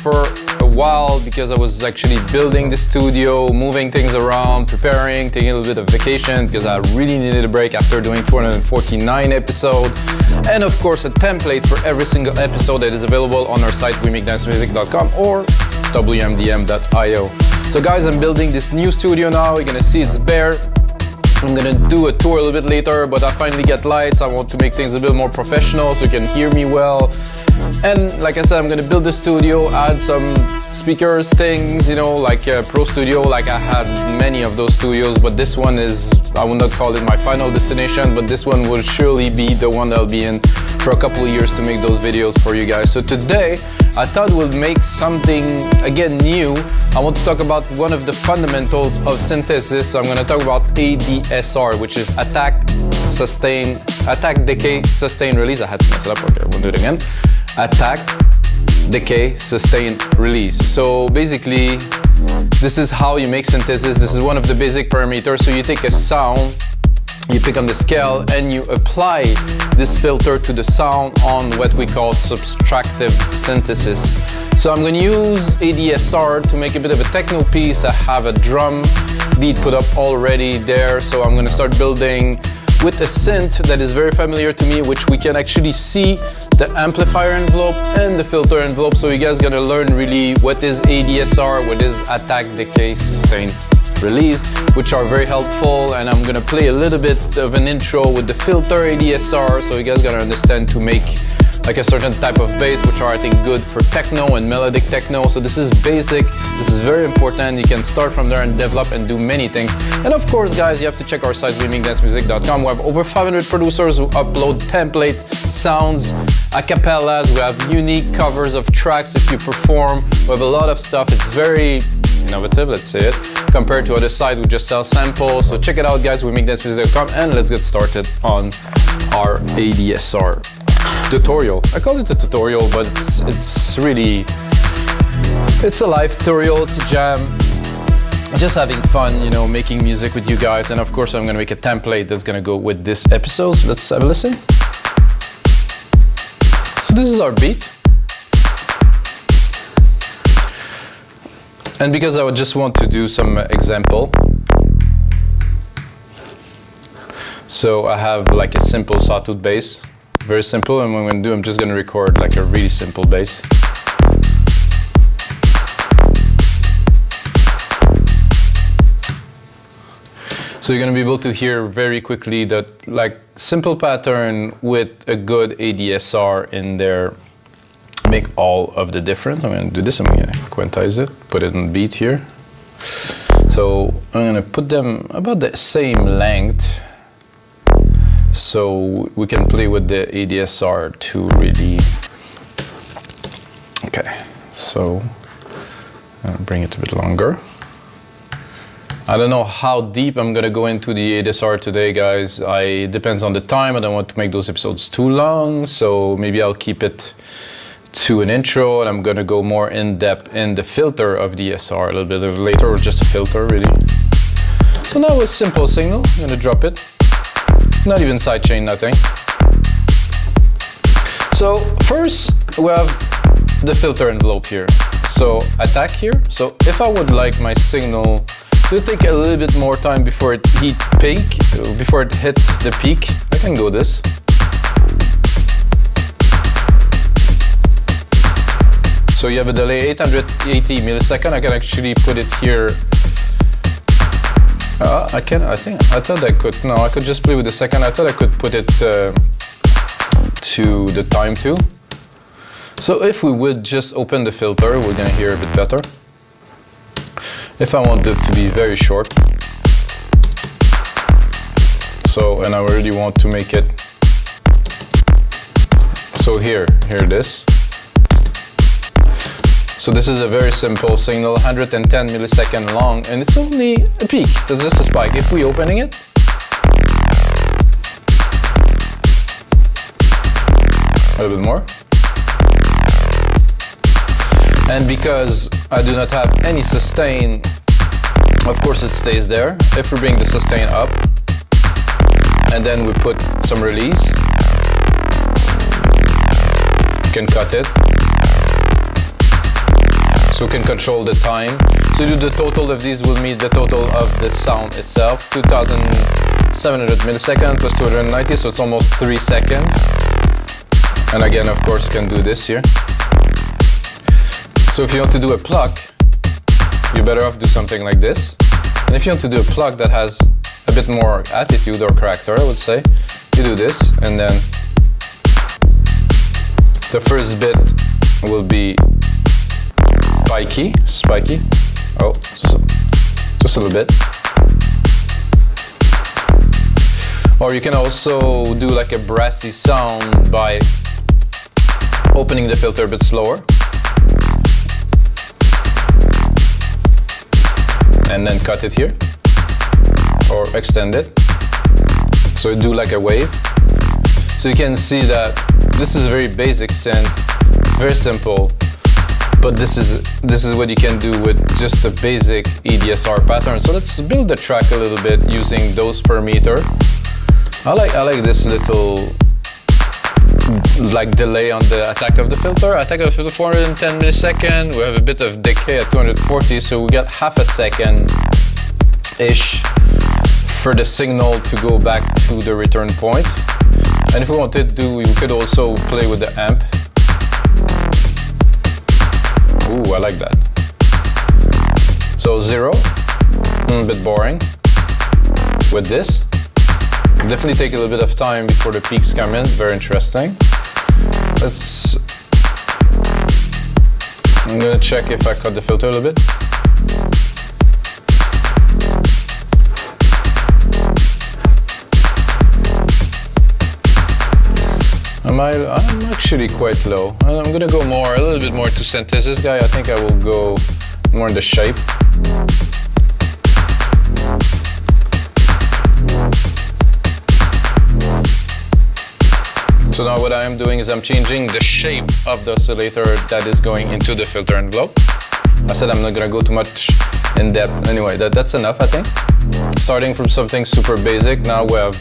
for a while because I was actually building the studio, moving things around, preparing, taking a little bit of vacation because I really needed a break after doing 249 episodes. And of course a template for every single episode that is available on our site wemacdancemusic.com or wmdm.io. So guys, I'm building this new studio now. You're gonna see it's bare. I'm gonna do a tour a little bit later, but I finally get lights. I want to make things a bit more professional so you can hear me well. And like I said, I'm gonna build the studio, add some speakers, things, you know, like Pro Studio. Like I had many of those studios, but this one is, I will not call it my final destination, but this one will surely be the one that I'll be in for a couple of years to make those videos for you guys. So today, I thought we'll make something, again, new. I want to talk about one of the fundamentals of synthesis. I'm gonna talk about ADSR, which is attack, decay, sustain, release. I had to mess it up, okay, we'll do it again. Attack, decay, sustain, release. So basically, this is how you make synthesis. This is one of the basic parameters. So you take a sound, you pick on the scale, and you apply this filter to the sound on what we call subtractive synthesis. So I'm going to use ADSR to make a bit of a techno piece. I have a drum beat put up already there, so I'm going to start building with a synth that is very familiar to me, which we can actually see the amplifier envelope and the filter envelope. So you guys are going to learn really what is ADSR, what is attack, decay, sustain, release, which are very helpful. And I'm gonna play a little bit of an intro with the filter ADSR, so you guys gotta understand to make like a certain type of bass, which are I think good for techno and melodic techno. So this is basic, this is very important. You can start from there and develop and do many things. And of course guys, you have to check our site wemacdancemusic.com. We have over 500 producers who upload templates, sounds, acapellas. We have unique covers of tracks if you perform. We have a lot of stuff. It's very innovative, let's say it, compared to other sites who just sell samples. So check it out guys, wemacdancemusic.com, and let's get started on our ADSR tutorial. I call it a tutorial, but it's really, it's a live tutorial, it's a jam. Just having fun, you know, making music with you guys. And of course I'm gonna make a template that's gonna go with this episode. So let's have a listen. So this is our beat. And because I would just want to do some example, so I have like a simple sawtooth bass, very simple, and what I'm going to do, I'm just going to record like a really simple bass. So you're going to be able to hear very quickly that like simple pattern with a good ADSR in there make all of the difference. I'm going to do this, I'm going to quantize it, put it on beat here. So I'm going to put them about the same length so we can play with the ADSR to really, okay, so I'll bring it a bit longer. I don't know how deep I'm gonna go into the ADSR today, guys. It depends on the time. I don't want to make those episodes too long, so maybe I'll keep it to an intro, and I'm gonna go more in depth in the filter of the ADSR a little bit later, or just a filter really. So now with simple signal, I'm gonna drop it. Not even sidechain, nothing. So first we have the filter envelope here. So attack here. So if I would like my signal to take a little bit more time before it hit the peak, I can go this. So you have a delay 880 milliseconds. I can actually put it here. I thought I could. No, I could just play with the second. I thought I could put it to the time too. So if we would just open the filter, we're gonna hear a bit better. If I want it to be very short. So, and I really want to make it. So here it is. So this is a very simple signal, 110 milliseconds long, and it's only a peak. There's just a spike. If we opening it, a little bit more. And because I do not have any sustain, of course it stays there. If we bring the sustain up, and then we put some release, you can cut it. So we can control the time. So do the total of these will meet the total of the sound itself. 2700 milliseconds plus 290, so it's almost 3 seconds. And again, of course, you can do this here. So if you want to do a pluck, you're better off do something like this. And if you want to do a pluck that has a bit more attitude or character, I would say, you do this, and then the first bit will be spiky. Oh, just a little bit. Or you can also do like a brassy sound by opening the filter a bit slower. And then cut it here. Or extend it. So you do like a wave. So you can see that this is a very basic synth. It's very simple. But this is what you can do with just a basic ADSR pattern. So let's build the track a little bit using dose per meter. I like this little like delay on the attack of the filter. Attack of the filter 410 milliseconds. We have a bit of decay at 240, so we get half a second ish for the signal to go back to the return point. And if we wanted to, we could also play with the amp. Ooh, I like that. So 0, a bit boring. With this, definitely take a little bit of time before the peaks come in. Very interesting. I'm gonna check if I cut the filter a little bit. I'm actually quite low. I'm gonna go a little bit more to synthesis guy. I think I will go more in the shape. So now what I am doing is I'm changing the shape of the oscillator that is going into the filter envelope. I said I'm not gonna go too much in depth. Anyway, that's enough, I think. Starting from something super basic, now we have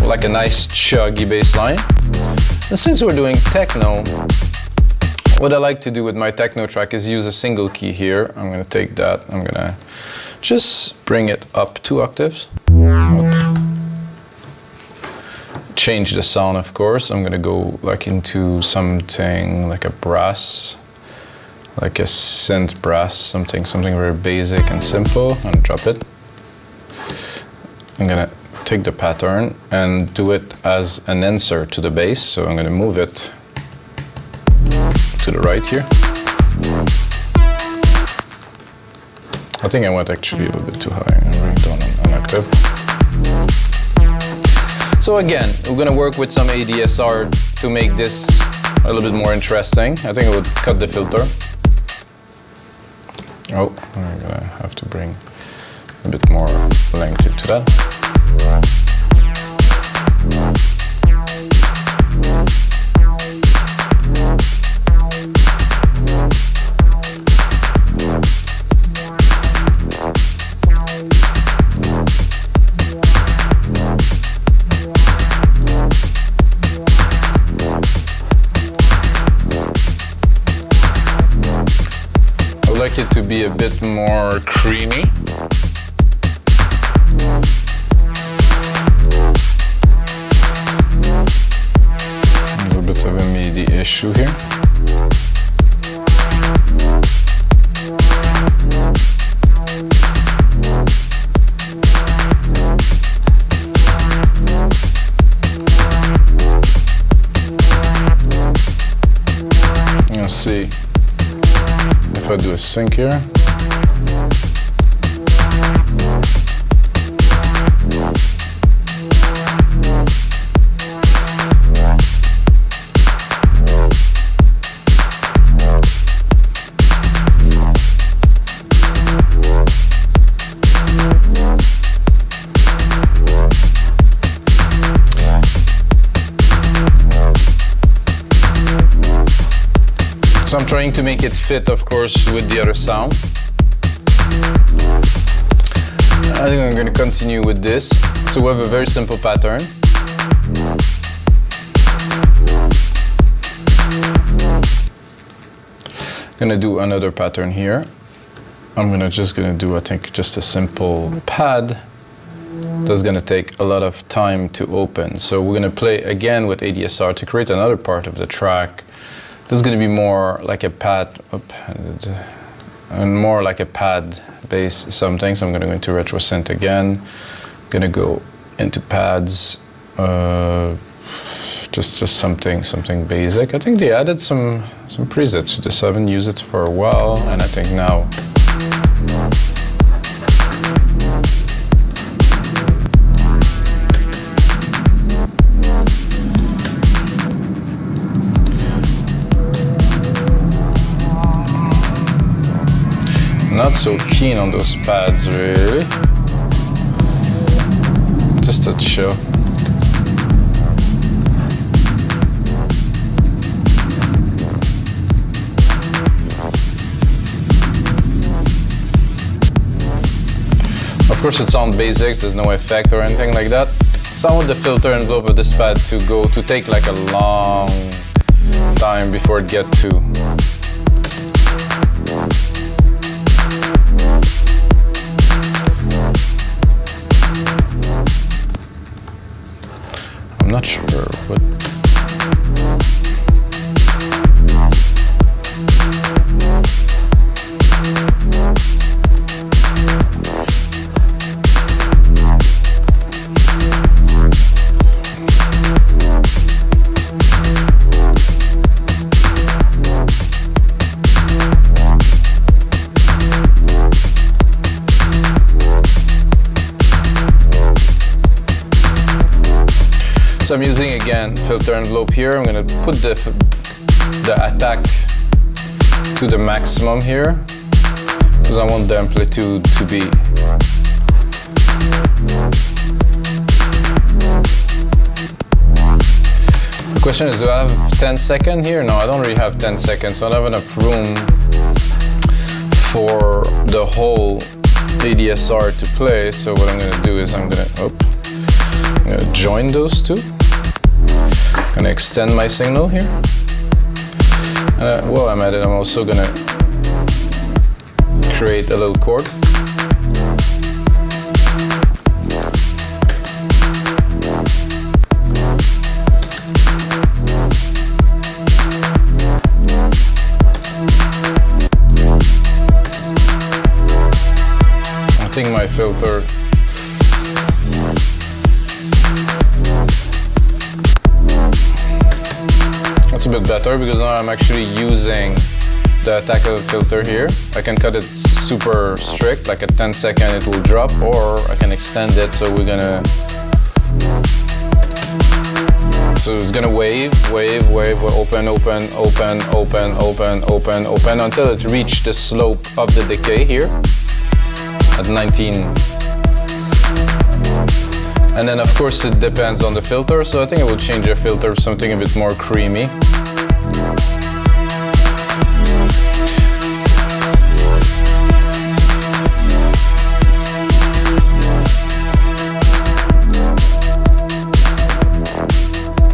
like a nice chuggy bass line. And since we're doing techno, what I like to do with my techno track is use a single key here. I'm gonna take that, I'm gonna just bring it up 2 octaves. Up. Change the sound, of course. I'm gonna go like into something like a brass, like a synth brass, something very basic and simple, and drop it. I'm gonna take the pattern and do it as an insert to the bass. So I'm gonna move it to the right here. I think I went actually a little bit too high. I'm bring it down an octave. So again, we're gonna work with some ADSR to make this a little bit more interesting. I think I would cut the filter. Oh, I'm gonna have to bring a bit more length to that. I would like it to be a bit more creamy. There's a bit of a MIDI issue here. Let's see. If I do a sync here. So I'm trying to make it fit, of course, with the other sound. I think I'm going to continue with this. So we have a very simple pattern. Gonna do another pattern here. I'm just gonna do, I think, just a simple pad. That's gonna take a lot of time to open. So we're gonna play again with ADSR to create another part of the track. This is gonna be more like a pad, and more like a pad bass something. So I'm gonna go into retro synth again. Gonna go into pads. Just something basic. I think they added some presets to this. I haven't used it for a while, and I think now. Not so keen on those pads, really. Just to chill. Of course, it's on basics, there's no effect or anything like that. So I want the filter envelope of this pad to take like a long time before it gets to. I'm not sure what. So I'm using again filter envelope here. I'm gonna put the attack to the maximum here because I want the amplitude to be. The question is, do I have 10 seconds here? No, I don't really have 10 seconds. So I don't have enough room for the whole ADSR to play. So what I'm gonna do is I'm gonna join those two. I'm gonna extend my signal here. And while I'm at it, I'm also gonna create a little chord. I think my filter that's a bit better because now I'm actually using the attack of the filter here. I can cut it super strict, like at 10 seconds it will drop, or I can extend it. So we're gonna, so it's gonna wave, open until it reaches the slope of the decay here at 19. And then of course it depends on the filter, so I think I will change the filter to something a bit more creamy.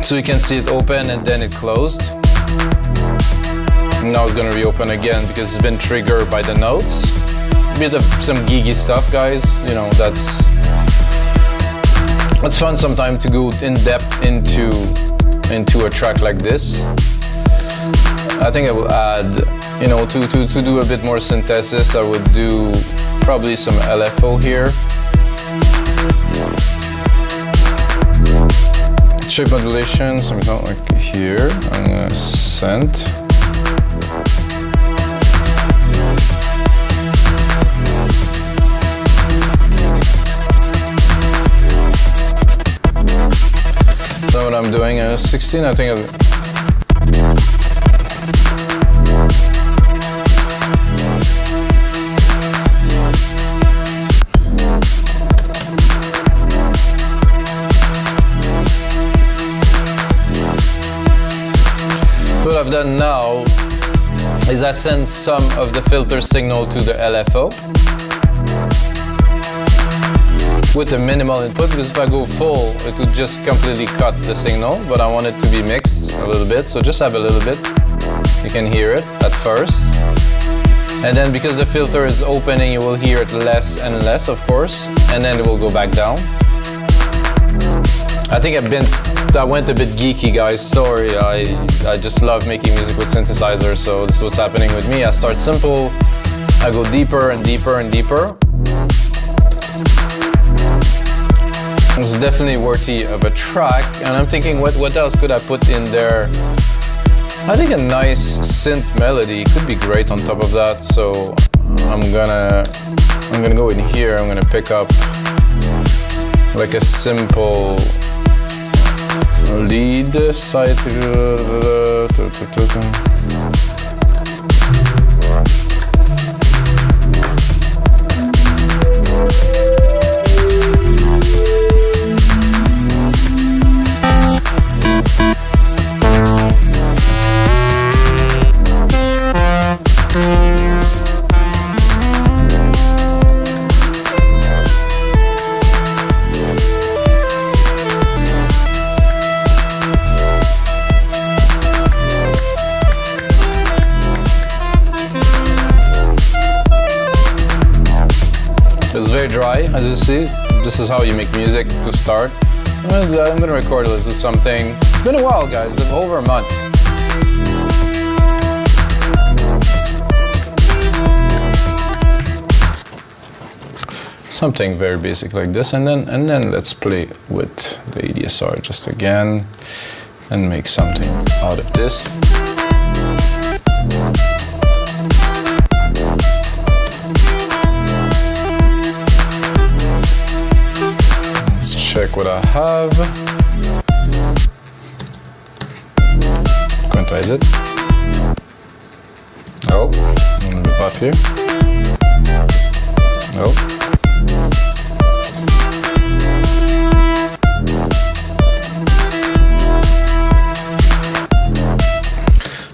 So you can see it open and then it closed. Now it's gonna reopen again because it's been triggered by the notes. A bit of some geeky stuff, guys, you know, that's fun sometimes to go in depth into a track like this. I think I will add, you know, to do a bit more synthesis, I would do probably some LFO here. Shape modulation, something like here, and synth. So what I'm doing is 16, I think what I've done now is I send some of the filter signal to the LFO with a minimal input, because if I go full, it would just completely cut the signal, but I want it to be mixed a little bit, so just have a little bit. You can hear it at first. And then because the filter is opening, you will hear it less and less, of course, and then it will go back down. I think I went a bit geeky, guys, sorry. I just love making music with synthesizers, so this is what's happening with me. I start simple, I go deeper and deeper and deeper. It's definitely worthy of a track, and I'm thinking what else could I put in there? I think a nice synth melody could be great on top of that, so I'm gonna go in here. I'm gonna pick up like a simple lead side. It's very dry, as you see. This is how you make music to start. I'm gonna record a little something. It's been a while, guys, over a month. Something very basic like this, and then let's play with the ADSR just again and make something out of this. Check what I have. Quantize it. Oh, a little bit off here. Oh.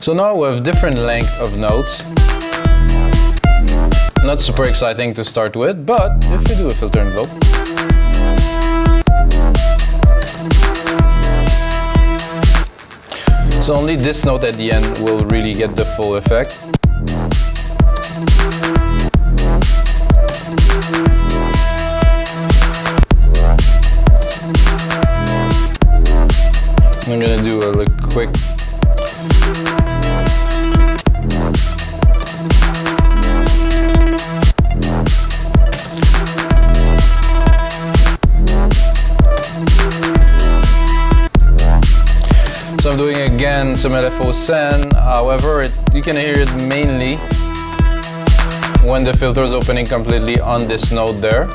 So now we have different length of notes. Not super exciting to start with, but if we do a filter envelope, so only this note at the end will really get the full effect. I'm gonna do a quick So I'm doing again some LFO sen, however you can hear it mainly when the filter is opening completely on this note there.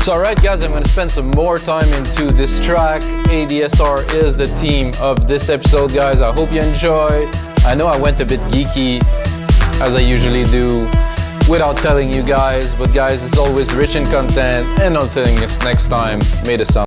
So alright guys, I'm going to spend some more time into this track. ADSR is the theme of this episode, guys. I hope you enjoy. I know I went a bit geeky, as I usually do, without telling you guys, but guys, it's always rich in content, and until next time, may the sound